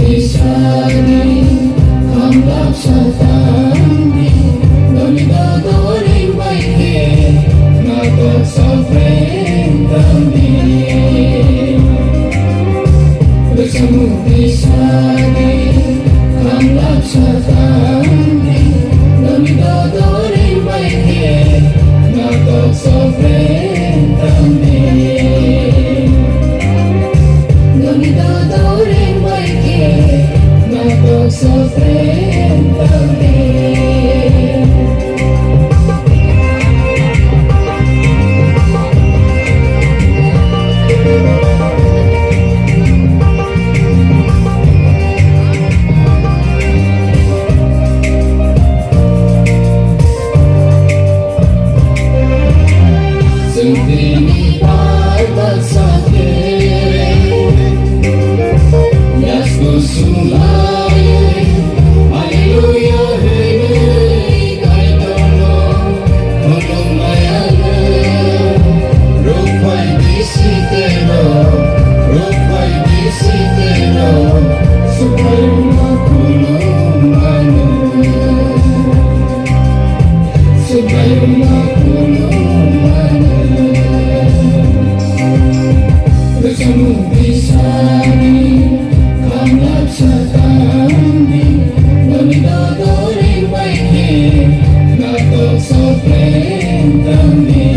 pisani hanggap sa tanggi Domidadoring baike Natot sa frentandi Bersama pisani hanggap sa tanggi Domidadoring baike Natot sa frentandi Domidadoring baike Natot sa frentandi Sentini pada sakit Yasku sulai Haleluya hei kai tono Tolong mayana Rupai disitero Rupai disitero Supaya makulumana Supaya makulumana Bersama pisani hanggap sa tanggi Domidadoring baike Natot sa frentandi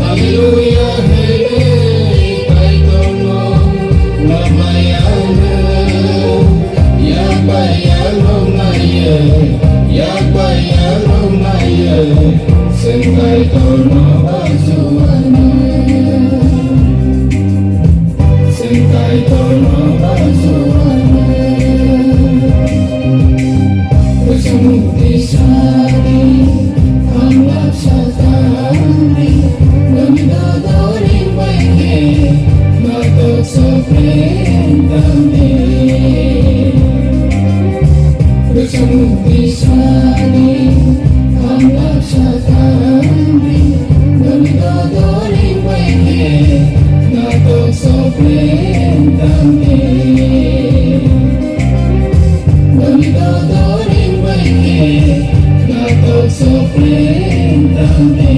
Haleluya hei kai tono Lamayana Ya bayalong naya Ya bayalong naya Sengai tono bazuana Sengai tono bazuana Bersama pisani hanggap sa tanggi Domidadoring baike Natot sa frentandi Bersama pisani hanggap sa tanggi Domidadoring baike Natot sa frentandi Domidadoring baike Natot sa frentandi